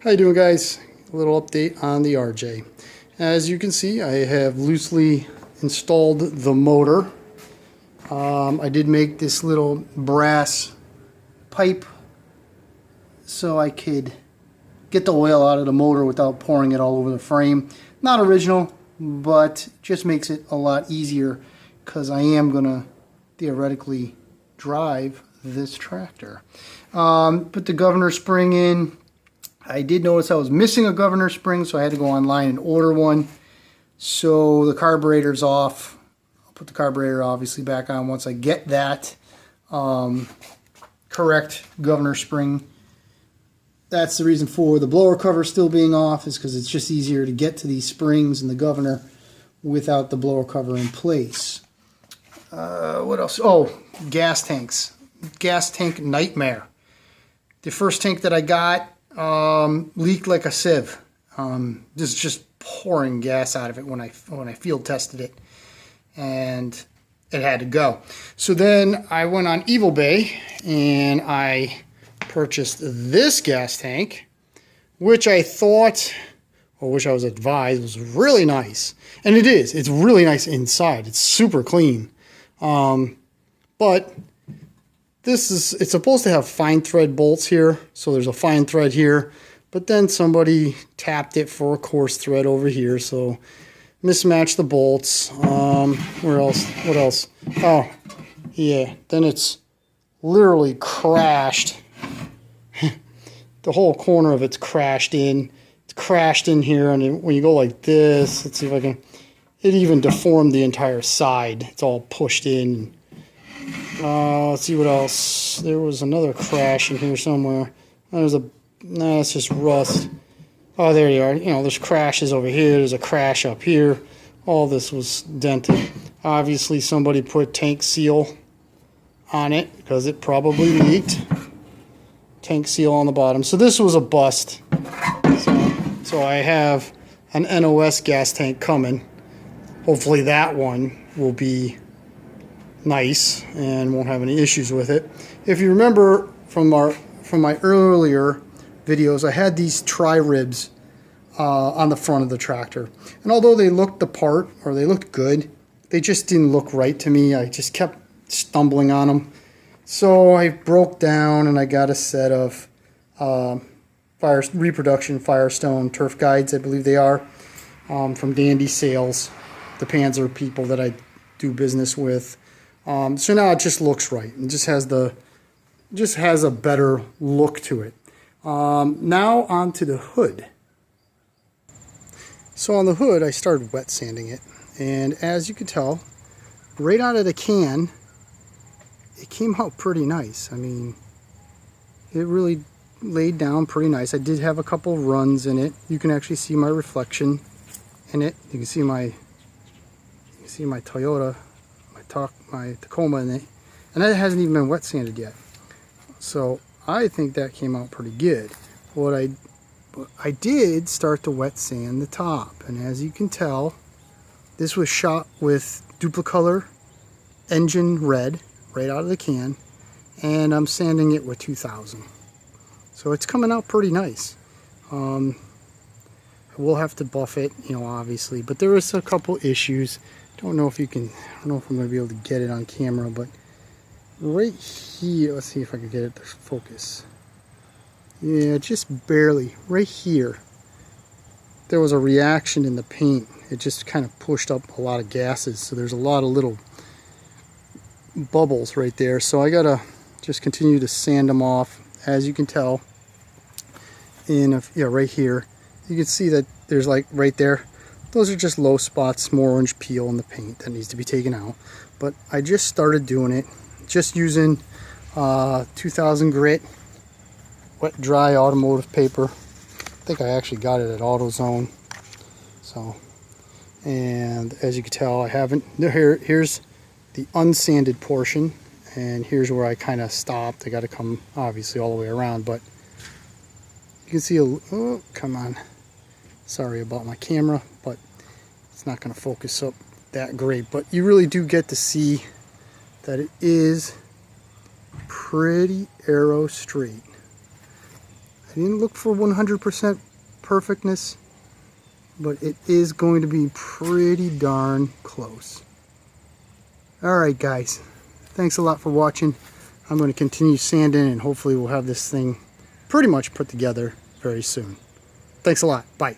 How you doing, guys? A little update on the RJ. As you can see, I have loosely installed the motor. I did make this little brass pipe so I could get the oil out of the motor without pouring it all over the frame. Not original, but just makes it a lot easier because I am going to theoretically drive this tractor. Put the governor spring in. I did notice I was missing a governor spring, so I had to go online and order one. So the carburetor's off. I'll put the carburetor obviously back on once I get that correct governor spring. That's the reason for the blower cover still being off, is because it's just easier to get to these springs and the governor without the blower cover in place. What else? Oh, gas tanks. Gas tank nightmare. The first tank that I got leaked like a sieve. Just pouring gas out of it when I field tested it, and it had to go. So then I went on eBay and I purchased this gas tank, which I thought, or which I was advised, was really nice, and it is. It's really nice inside. It's super clean, but it's supposed to have fine thread bolts here, so there's a fine thread here, but then somebody tapped it for a coarse thread over here, so mismatched the bolts. Where else? What else? Oh, yeah, then it's literally crashed. The whole corner of it's crashed in. It's crashed in here, and when you go like this, let's see if I can, it even deformed the entire side. It's all pushed in. Let's see what else. There was another crash in here somewhere. There's a, no, it's just rust. Oh, there you are. You know, there's crashes over here. There's a crash up here. All this was dented. Obviously, somebody put tank seal on it because it probably leaked. Tank seal on the bottom. So this was a bust. So I have an NOS gas tank coming. Hopefully that one will be nice and won't have any issues with it. If you remember from my earlier videos, I had these tri-ribs on the front of the tractor, and although they looked the part, or they looked good, they just didn't look right to me. I just kept stumbling on them, so I broke down and I got a set of reproduction Firestone turf guides, I believe they are, from Dandy Sales, the Panzer people that I do business with. So now it just looks right. It just has a better look to it. Now onto the hood. So on the hood, I started wet sanding it, and as you can tell, right out of the can, it came out pretty nice. I mean, it really laid down pretty nice. I did have a couple runs in it. You can actually see my reflection in it. You can see my Toyota, my Tacoma in it, and that hasn't even been wet sanded yet. So I think that came out pretty good. What I did start to wet sand the top, and as you can tell, this was shot with Duplicolor engine red right out of the can, and I'm sanding it with 2000. So it's coming out pretty nice. I will have to buff it, you know, obviously, but there is a couple issues. I don't know if I'm going to be able to get it on camera, but right here, let's see if I can get it to focus. Yeah, just barely. Right here, there was a reaction in the paint. It just kind of pushed up a lot of gases, so there's a lot of little bubbles right there. So I gotta just continue to sand them off. As you can tell, right here, you can see that there's, like, right there, those are just low spots, more orange peel in the paint that needs to be taken out. But I just started doing it, just using 2000 grit wet dry automotive paper. I think I actually got it at AutoZone. So, and as you can tell, I haven't, here's the unsanded portion, and here's where I kind of stopped. I got to come obviously all the way around, but you can see oh, come on. Sorry about my camera, but it's not going to focus up that great. But you really do get to see that it is pretty arrow straight. I didn't look for 100% perfectness, but it is going to be pretty darn close. Alright guys, thanks a lot for watching. I'm going to continue sanding and hopefully we'll have this thing pretty much put together very soon. Thanks a lot. Bye.